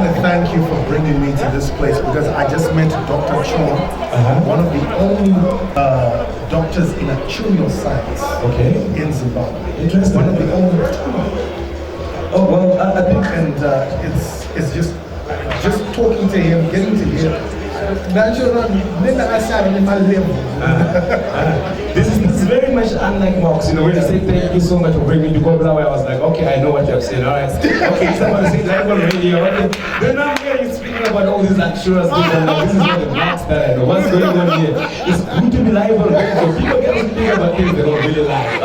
want to thank you for bringing me to this place because I just met Dr. Chong, one of the only doctors in actuarial science in Zimbabwe. Interesting. One of the only. Oh, well, I think... And it's just talking to him, getting to hear. This is very much unlike Mox, you know, when you say thank you so much for bringing me to Cobra, I was like, okay, I know what you have said, alright. Okay, someone say live on radio, okay. Then I'm hearing you speaking about all these insurance things, and like, this is not the Mox that I know. What's going on here? It's good to be live on radio. People get to think about things they don't really like.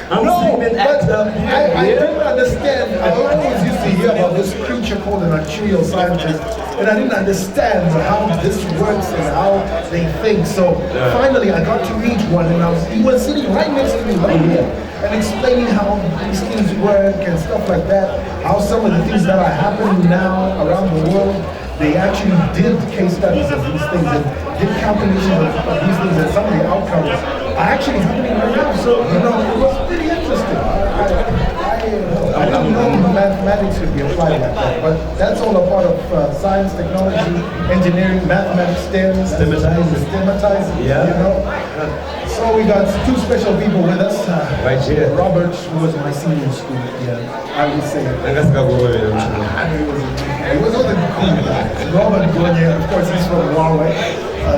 I'm sleeping act up here. I didn't understand. I always used to hear about this creature called an actuarial scientist, and I didn't understand how this works and how they think. So finally, I got to meet one, and he was sitting right next to me, right here, and explaining how these things work and stuff like that. How some of the things that are happening now around the world, they actually did case studies of these things and did calculations of these things, and some of the outcomes are actually happening right now. So it was pretty interesting. I didn't know mathematics could be applied like that, but that's all a part of science, technology, engineering, mathematics, STEMatizing, So we got two special people with us. Right here. Robert, who was my senior in school, I would say. He was all the cool guys. Robert Gonye, of course, he's from Huawei.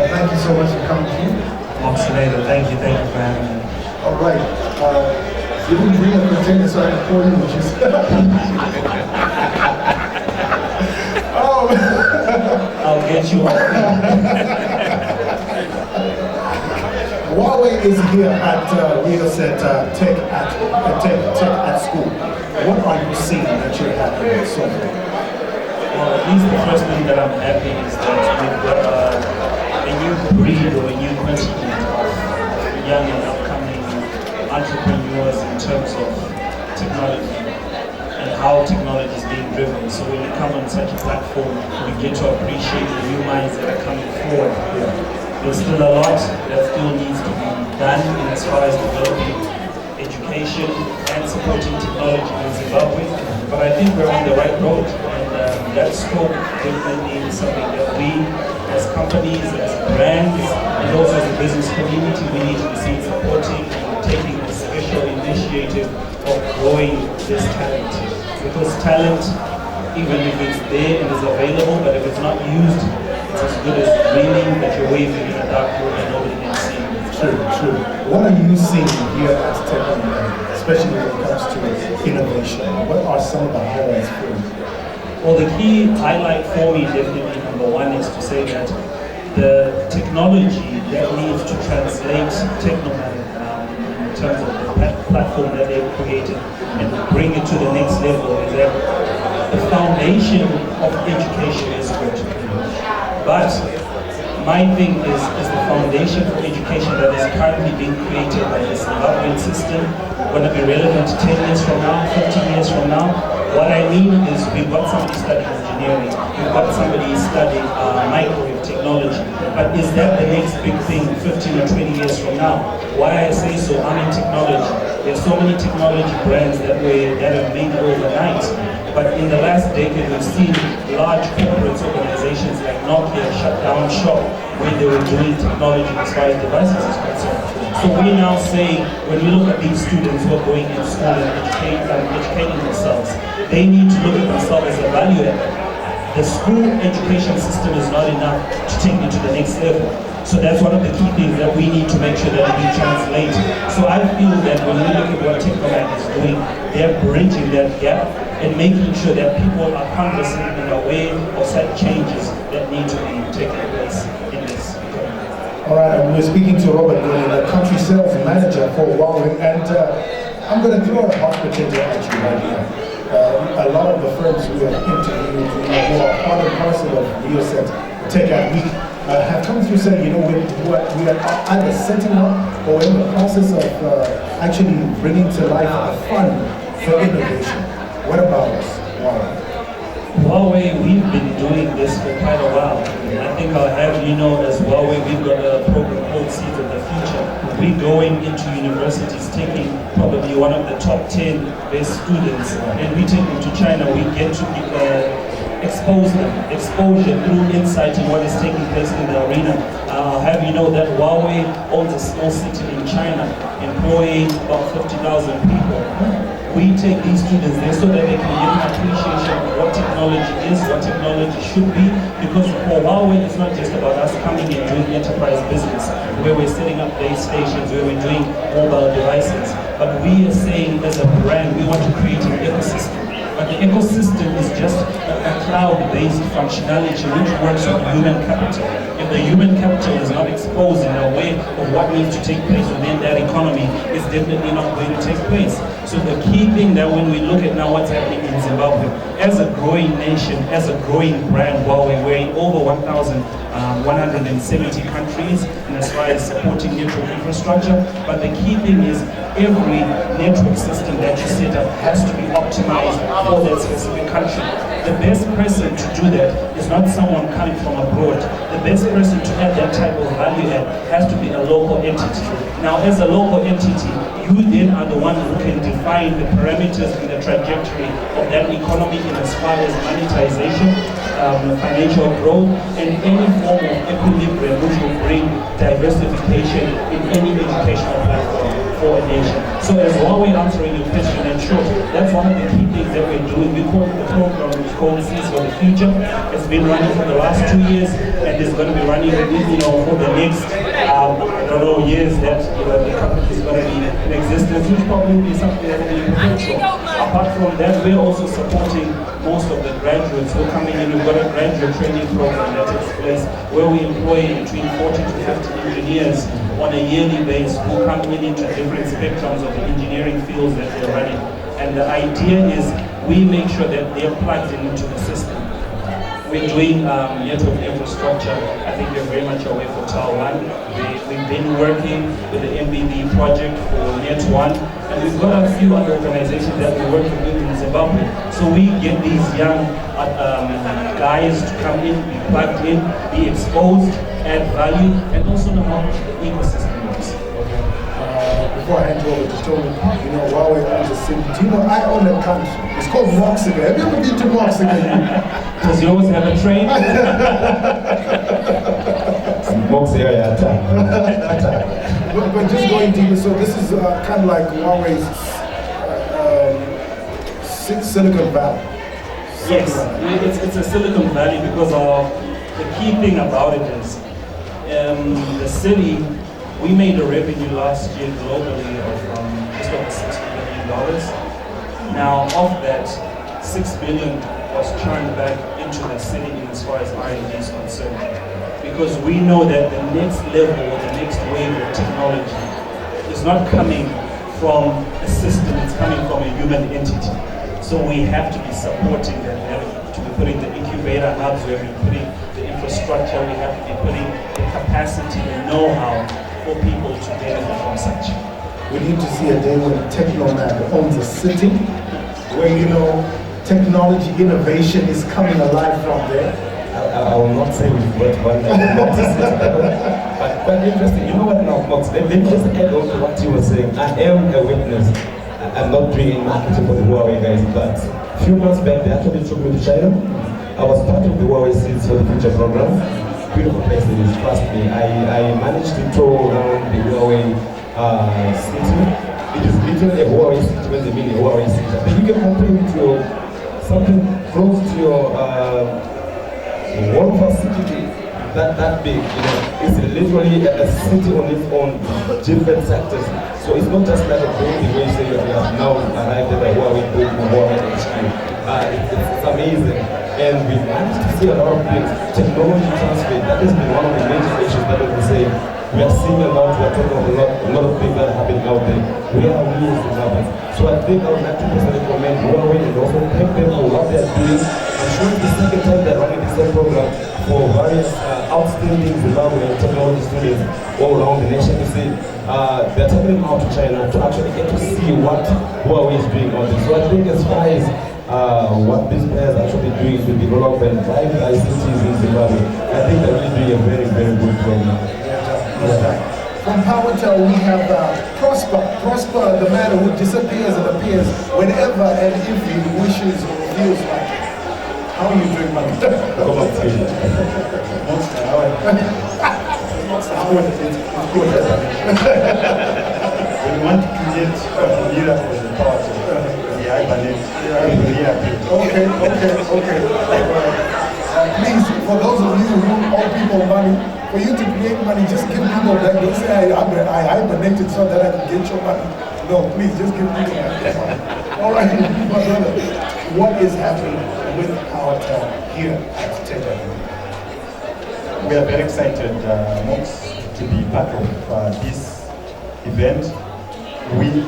Thank you so much for coming here. Thank you for having me. All right. You didn't bring a container, so I had to pour you, which is... I'll get you Huawei is here at Rio Set Tech at school. What are you seeing that you're happy with so far? Well, at least the first thing that I'm happy is that we've got a new breed or a new quantity of young and upcoming entrepreneurs in terms of technology and how technology is being driven. So when we come on such a platform, we get to appreciate the new minds that are coming forward. There's still a lot that still needs to be done as far as developing education and supporting technology in Zimbabwe, but I think we're on the right road, and that scope definitely is something that we, as companies, as brands, and also as a business community, we need to be supporting and taking a special initiative of growing this talent. Because talent, even if it's there and is available, but if it's not used, it's as good as dreaming that you're waving in a dark room and nobody can see you. True. What are you seeing here at TechnoMag, especially when it comes to innovation? What are some of the highlights for you? Well, the key highlight for me, definitely number one, is to say that the technology that needs to translate TechnoMag in terms of the platform that they've created and bring it to the next level is that the foundation of education is good. But my thing is the foundation for education that is currently being created by the Zimbabwean system going to be relevant 10 years from now, 15 years from now. What I mean is we've got somebody studying engineering, we've got somebody studying microwave technology, but is that the next big thing 15 or 20 years from now? Why I say so, I'm in technology. There's so many technology brands that have made overnight. But in the last decade, we've seen large corporate organizations like Nokia shut down shop when they were doing technology as far as devices is concerned. So we now say, when we look at these students who are going in school and educating themselves, they need to look at themselves as a value add. The school education system is not enough to take you to the next level. So that's one of the key things that we need to make sure that we translate. So I feel that when we look at what TechnoMag is doing, they're bridging that gap and making sure that people are cognizant and aware of such changes that need to be taking place in this economy. All right, and we're speaking to Robert Gonye, the country sales manager for Huawei, and I'm going to throw a hot potato at you right here. A lot of the firms we have interviewed, who are part and parcel of Rio Set Tech at Week, have come through saying, we are either setting up or in the process of actually bringing to life a fund for innovation. What about us? Wow. Huawei, we've been doing this for quite a while. I think I'll have you know as Huawei, we've got a program called Seeds of the Future. We're going into universities, taking probably one of the top 10 best students, and we take them to China. We get to expose them, exposure through insight in what is taking place in the arena. I'll have you know that Huawei owns a small city in China, employing about 50,000 people. We take these students there so that they can get an appreciation of what technology is, what technology should be, because for Huawei it's not just about us coming and doing enterprise business, where we're setting up base stations, where we're doing mobile devices, but we are saying as a brand, we want to create an ecosystem. But the ecosystem is just a cloud-based functionality which works with human capital. If the human capital is not exposed in a way of what needs to take place within that economy, it's definitely not going to take place. So the key thing that when we look at now what's happening in Zimbabwe, as a growing nation, as a growing brand, Huawei, we're in over 1,170 countries, and as far as supporting network infrastructure, but the key thing is every network system that you set up has to be optimized for that specific country. The best person to do that is not someone coming from abroad. The best person to add that type of value add has to be a local entity. Now, as a local entity, you then are the one who can define the parameters and the trajectory of that economy in as far as monetization, financial growth, and any form of equilibrium which will bring diversification in any educational platform for a nation. So as Huawei answering your question, and short, that's one of the key things that we're doing. We call the program, which called Seeds for the Future. It's been running for the last 2 years, and it's going to be running, for the next, years that the company is going to be in existence, which probably will be something that will be perpetual. Apart from that, we're also supporting most of the graduates who are coming in. We've got a graduate training program that takes place where we employ between 40 to 50 engineers on a yearly basis who come in into different spectrums of the engineering fields that they're running. And the idea is we make sure that they're plugged into the system. We're doing network infrastructure. I think you're very much aware for Taiwan. We've been working with the MBB project for Net1, and we've got a few other organizations that we're working with in Zimbabwe. So we get these young guys to come in, be plugged in, be exposed, add value, and also know how the ecosystem works. Before I hand you over to Tony, Huawei owns a city. Do you know I own a country? It's called Moxigan. Have you ever been to Moxigan? Does you always have a train? But just going deeper, so this is kind of like Huawei's Silicon Valley. Yes, it's a Silicon Valley because of the key thing about it is the city. We made a revenue last year globally of just over $6 billion. Now, of that, $6 billion was churned back into the city in as far as R&D is concerned. Because we know that the next level or the next wave of technology is not coming from a system, it's coming from a human entity. So we have to be supporting that, we have to be putting the incubator hubs, we have to be putting the infrastructure, we have to be putting the capacity, the know-how for people to benefit from such. We need to see a day when TechnoMag owns a city, where technology innovation is coming alive from there. I will not say we've got one, but interesting. You know what now, Mox? Let me just add on to what you were saying. I am a witness. I'm not doing marketing for the Huawei guys, but a few months back they actually took me to China. I was part of the Huawei Seeds for the Future program. Beautiful place it is, trust me. I managed to tour around the Huawei city. It is literally a Huawei city when they mean a Huawei city. I think you can compare it to something close to your World City, that big, it's literally a city on its own, different sectors. So it's not just like a building where you say you have now arrived at the Huawei building or Huawei HQ. It's amazing. And we managed to see a lot of things. Technology transfer, that has been one of the major issues that we say. We are seeing a lot, we are talking about a lot of things that are happening out there. Where are we as Zimbabweans? So I think I would like to personally recommend Huawei and also thank them for what they are doing. I'm sure it's the second time they're running the same program for various outstanding Zimbabwean technology students all around the nation. You see, they're taking them out to China to actually get to see what Huawei is doing on this. So I think as far as what these players actually they're doing to develop and drive ICTs in Zimbabwe. I think they're really doing a very, very good program. From Powertel, we have Prosper. Prosper, the man who disappears and appears whenever and if he wishes or feels like it. How are you doing, man? When you want to create a leader for the Powertel, we hibernate. Okay. Please, for those of you who owe people money, for you to create money, just give people back. Don't say I hibernated so that I can get your money. No, please, just give people back. All right, my brother, what is happening with Powertel here at TechnoMag? We are very excited, Mox, to be part of this event.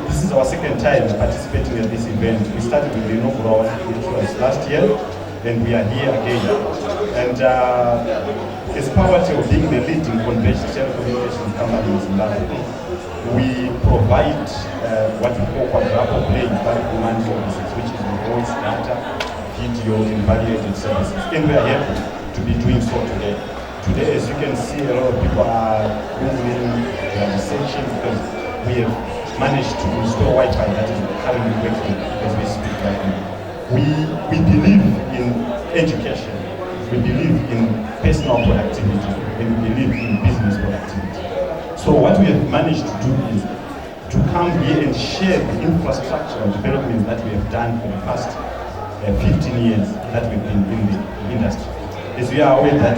This is our second time participating in this event. We started with the inaugural one, which was last year, and we are here again. And as Powertel being the leading converged telecommunications company in Zimbabwe, we provide what we call quadruple play value demand services, which is the voice, data, video, and value-added services. And we are happy to be doing so today. Today, as you can see, a lot of people are moving their researching because we have managed to install Wi-Fi that is currently working as we speak right now. We believe in education, we believe in personal productivity, and we believe in business productivity. So what we have managed to do is to come here and share the infrastructural development that we have done for the past 15 years that we've been in the industry. As we are aware that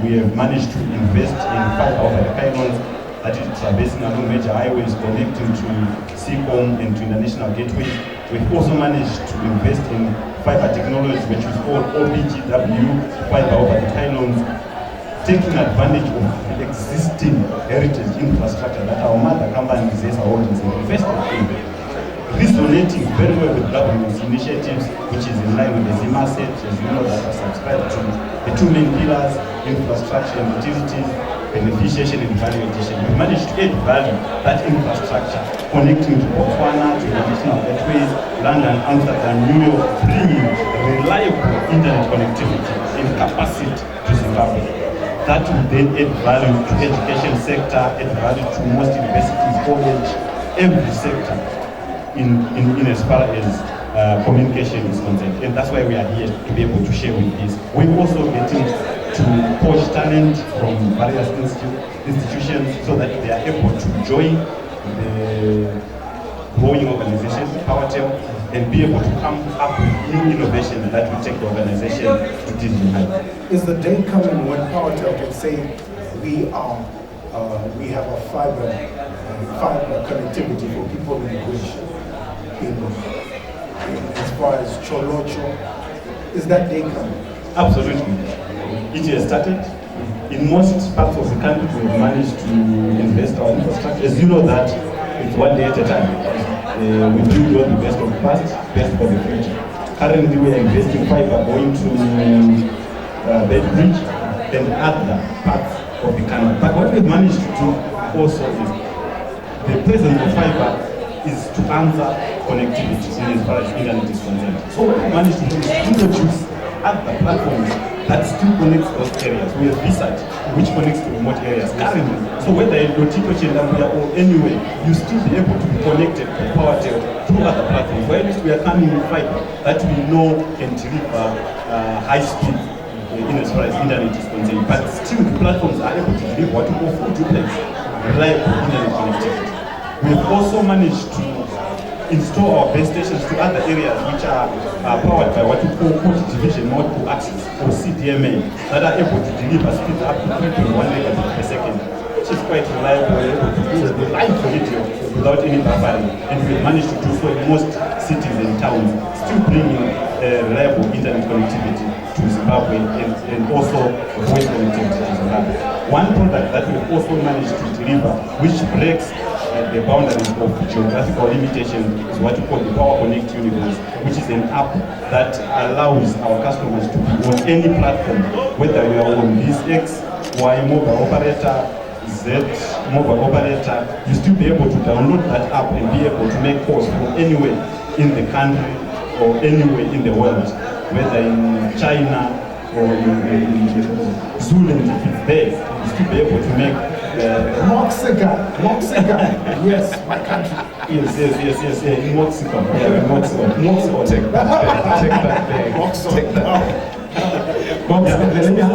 we have managed to invest in fiber over the pylons that is traversing along major highways, connecting to SECOM and to international gateways. We've also managed to invest in fiber technology, which is called OPGW, fiber over the pylons, taking advantage of the existing heritage infrastructure that our mother companies, Zesa Holdings, have invested in. Resonating very well with government's initiatives, which is in line with the Zima set, as you know, that are subscribed to the two main pillars, infrastructure and utilities, beneficiation and value addition. We managed to add value, that infrastructure, connecting to Botswana, to international gateways, London, Amsterdam, New York, bringing reliable internet connectivity and capacity to Zimbabwe. That will then add value to the education sector, add value to most universities, college, every sector in as far as communication is concerned. And that's why we are here, to be able to share with this. We're also getting to poach talent from various institutions so that they are able to join the growing organization, Powertel, and be able to come up with new innovation that will take the organization to digital heights. Is the day coming when Powertel can say we have a fiber connectivity for people in Bush, as far as Cholocho? Is that day coming? Absolutely. It has started. In most parts of the country, we have managed to invest our infrastructure. As you know that it's one day at a time. We build all the best of the past, best for the future. Currently, we are investing fiber going to Bedbridge and other parts of the country. But what we've managed to do also is the presence of fiber is to answer connectivity in as far as internet is concerned. So what we managed to do is introduce other platforms that still connects those areas. We have VSAT, which connects to remote areas currently. So whether in Rutsito, or anywhere, you still be able to be connected to Powertel through other platforms. Where at least we are coming with fiber that we know can deliver high speed in as far as internet is concerned. But still the platforms are able to deliver what we call full duplex, reliable internet connectivity. We've also managed to install our base stations to other areas which are powered by what we call code division multiple access, or CDMA, that are able to deliver speed up to 3.1 megabits per second, which is quite reliable, able to do the live video without any buffering. And we've managed to do so in most cities and towns, still bringing reliable internet connectivity to Zimbabwe and also voice connectivity to Zimbabwe. One product that we've also managed to deliver, which breaks the boundaries of geographical limitation, is what we call the Power Connect Universe, which is an app that allows our customers to be on any platform, whether you are on this X, Y mobile operator, Z mobile operator, you still be able to download that app and be able to make calls from anywhere in the country or anywhere in the world. whether in China or in Zulu, if it's there, you still be able to make Moxica. Yes, my country. Yes, in Mexico. Yeah, in Mexico. Take that thing. Take that.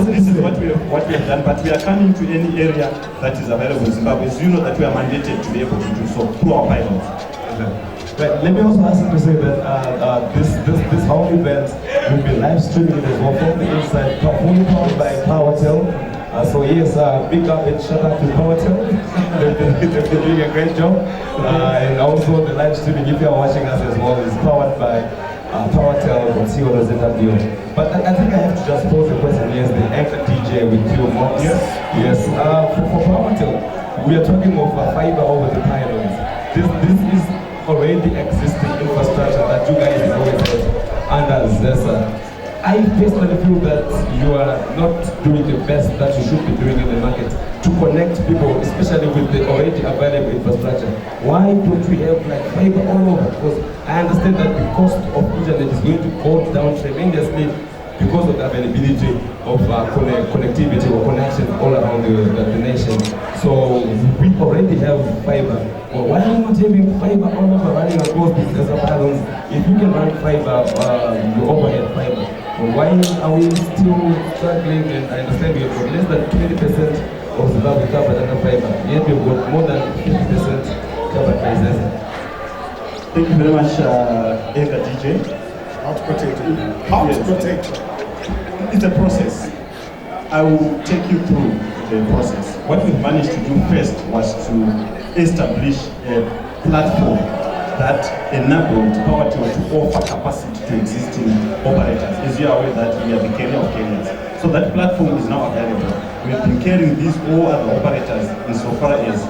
This is what we have done, but we are coming to any area that is available in Zimbabwe. So you know that we are mandated to be able to do so through our pilots. But let me also ask you to say that this whole event will be live streaming as well from the inside, fully powered by Powertel. So yes, big up and shout out to Powertel. They've been doing a great job. And also the live streaming, if you are watching us as well, is powered by Powertel from CO.ZW. But I think I have to just pose a question. Yes, the anchor DJ with you, Mox. Yes. For Powertel, we are talking of fiber over the pylons. This is already existing infrastructure that you guys have always had under ZESA. I personally feel that you are not doing the best that you should be doing in the market to connect people, especially with the already available infrastructure. Why don't we have like fiber all over? Because I understand that the cost of internet is going to go down tremendously because of the availability of connectivity or connection all around the nation. So we already have fiber. Well, why are we not having fiber all over running across the desert islands? If you can run fiber, you overhead fiber. Well, why are we still struggling? And I understand we have got less than 20% of Zimbabwe covered under fiber. Yet we've got more than 50% covered by ZESA. Thank you very much, Eka DJ. Hot potato. It's a process. I will take you through the process. What we managed to do first was to establish a platform that enabled Powertel to offer capacity to existing operators. As you are aware that we are the carrier of carriers. So that platform is now available. We have been carrying these all other operators insofar as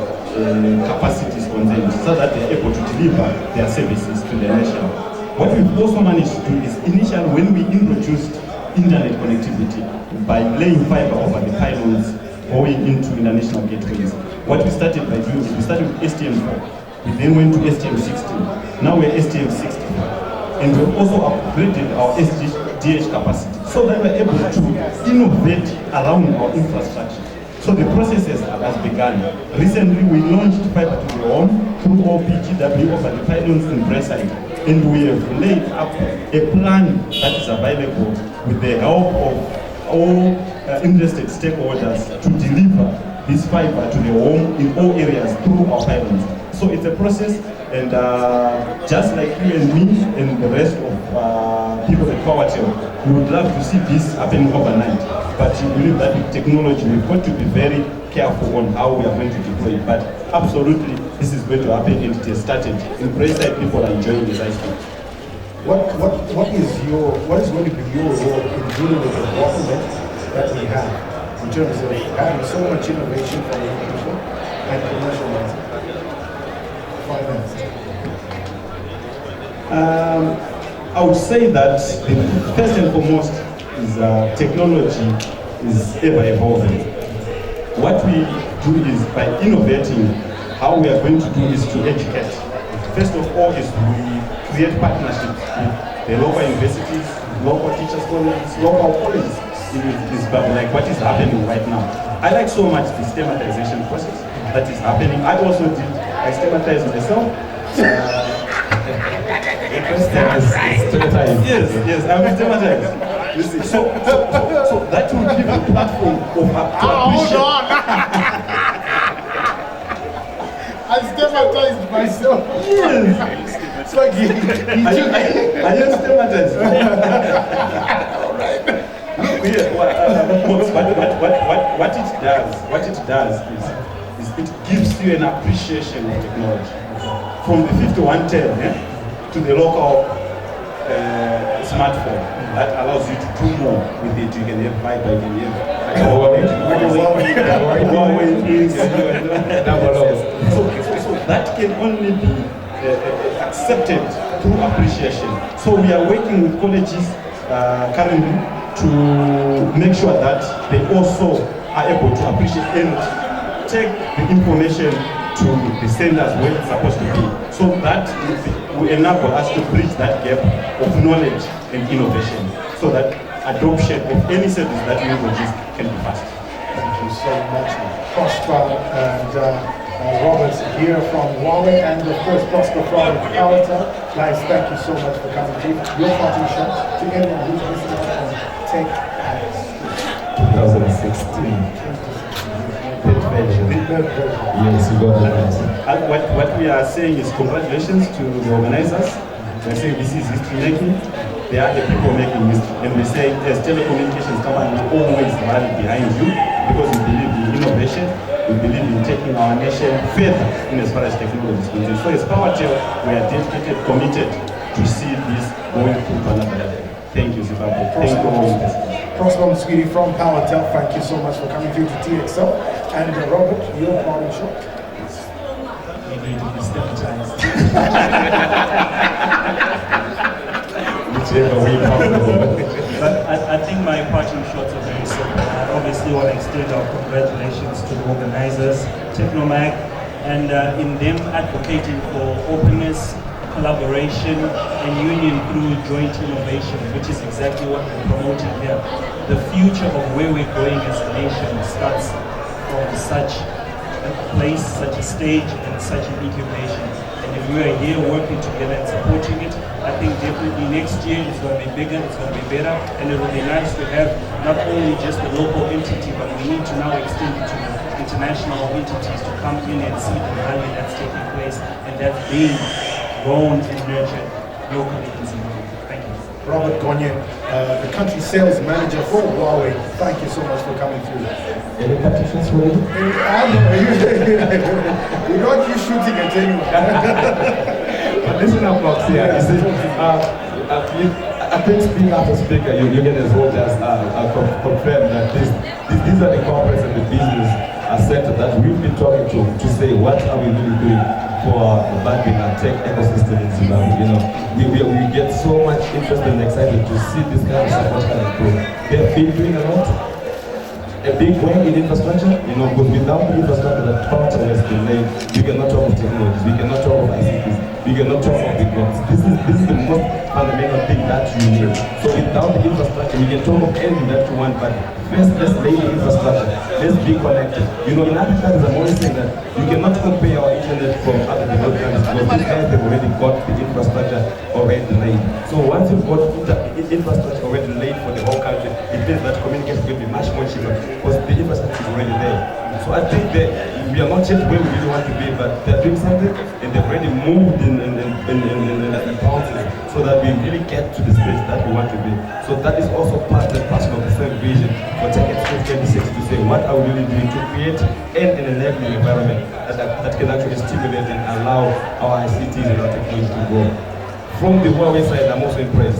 capacity is concerned, so that they are able to deliver their services to the nation. What we've also managed to do is initially when we introduced internet connectivity by laying fiber over the pylons going into international gateways. What we started by doing is we started with STM4. We then went to STM16. Now we're STM64. And we've also upgraded our SDH capacity so that we're able to innovate around our infrastructure. So the process has begun. Recently we launched fiber to the home through OPGW over the pylons in Braeside. And we have laid up a plan that is available with the help of all interested stakeholders to deliver this fiber to the home in all areas through our pylons. So it's a process, and just like you and me and the rest of people at Powertel, we would love to see this happening overnight. But we believe that with technology, we've got to be very careful on how we are going to deploy it. But absolutely, this is going to happen, and it has started. In Braeside, people are enjoying this ice cream. What is going to be your role in dealing with the bottleneck that we have in terms of having so much innovation from the people and commercializing finance? I would say that the first and foremost is technology is ever evolving. What we do is by innovating, how we are going to do is to educate. First of all is we create partnerships with the local universities, local teachers colleges, local colleges. Is like what is happening right now. I like so much the systematization process that is happening. I also did, I systematized myself. Yes, I'm systematized. So that will give a platform of hold on. I systematized myself. Yes. It's like I am systematized. All right. Look here. What it does is it gives you an appreciation of technology. From the 5110 to the local smartphone that allows you to do more with it. You can have Viber, you can have Huawei. So that can only be accepted through appreciation. So we are working with colleges currently to make sure that they also are able to appreciate and take the information to the centers where it's supposed to be. So that will enable us to bridge that gap of knowledge and innovation. so that adoption of any service that we introduce can be fast. Thank you so much, Prosper and Robert here from Huawei, and of course Prosper from Powertel. Guys, thank you so much for coming to your party shot to everyone who's listening on TechnoMag 2016. Yes, you got it. What we are saying is congratulations to the organizers. We're saying this is history making. They are the people making history. And we say as telecommunications company, we always rally behind you because we believe in innovation. We believe in taking our nation further in as far as technology is concerned. So as Powertel, we are dedicated, committed to see this going through to another level. Thank you, Zimbabwe. Thank you all. Prosper Mutswiri from Powertel, thank you so much for coming through to TXL. And Robert, your parting shot. We need to be stigmatized. Whichever way possible. But I think my parting shots are very simple. I obviously want to extend our congratulations to the organizers, TechnoMag, and in them advocating for openness, collaboration, and union through joint innovation, which is exactly what we're promoting here. The future of where we're going as a nation starts from such a place, such a stage, and such an incubation. And if we are here working together and supporting it, I think definitely next year it's going to be bigger, it's going to be better, and it will be nice to have not only just the local entity, but we need to now extend it to the international entities to come in and see the value that's taking place and that's being grown and nurtured locally in Zimbabwe. Thank you. Robert Gonye, the country sales manager for Huawei, thank you so much for coming through. Any partitions for you? We're not you shooting at anyone. But listen up, Mox, yeah. You see, I think speaker after speaker, you can as well just confirm that these are the corporates and the business sector that we've been talking to say what are we really doing for the banking and tech ecosystem in Zimbabwe. You know, we get so much interest and excited to see this kind of support coming through. They've been doing a lot. A big way in infrastructure, you know, because without the infrastructure that Powertel has been laid, we cannot talk of technologies, we cannot talk of ICTs, we cannot talk of the grants. This is the most fundamental thing that you need. So without the infrastructure, we can talk of anything that you want, but first let's lay the infrastructure, let's be connected. You know, in other countries, I'm always saying that you cannot compare our internet from other developed countries because these guys have already got the infrastructure already laid. So once you've got infrastructure already laid for the whole country, it means that communication will be much more cheaper because the infrastructure is already there. So I think that we are not yet where we really want to be, but they're doing something and they've already moved in bounces so that we really get to the space that we want to be. So that is also part and parcel of the same vision for TechnoMag 26 to say what are we really doing to create an enabling environment that can actually stimulate and allow our ICTs and our technology to grow. From the Huawei side, I'm also impressed,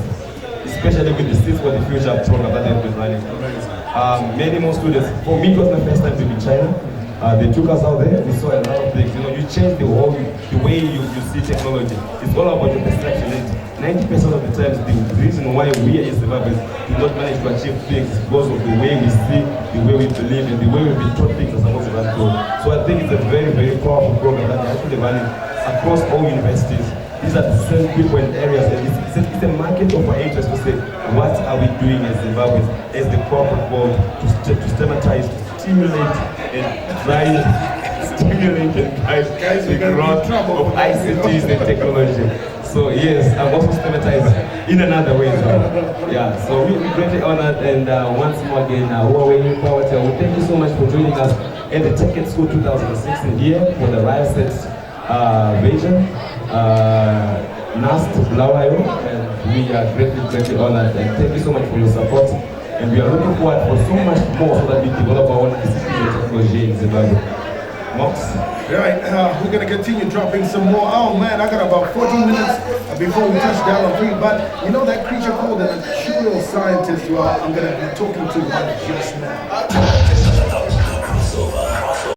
especially with the Seeds for the Future program that they've been running. Many more students, for me it was my first time to be in China. They took us out there, we saw a lot of things. You know, you change the way you see technology. It's all about your perception. 90% of the times, the reason why we in Zimbabwe do not manage to achieve things is because of the way we see, the way we believe, and the way we've been taught things are supposed to run through. So I think it's a very, very powerful program that we're actually running across all universities. These are the same people in areas, and it's a market of our interest to say, what are we doing as Zimbabweans, as the corporate world, to systematize, to stimulate, and drive, the growth of ICTs and technology. So yes, I'm also systematized in another way as well. Yeah, so we're greatly honored, and once more again, Huawei, Powertel, we thank you so much for joining us at the Tech School 2016 year for the Riot Vision. Nast Blawayo, and we are greatly honored, and thank you so much for your support, and we are looking forward for so much more so that we develop our own technology in Zimbabwe. Mox? Right, we're going to continue dropping some more. Oh man, I got about 14 minutes before we touch down on 3, but you know that creature called an actuarial scientist, well, I'm going to be talking to one just now.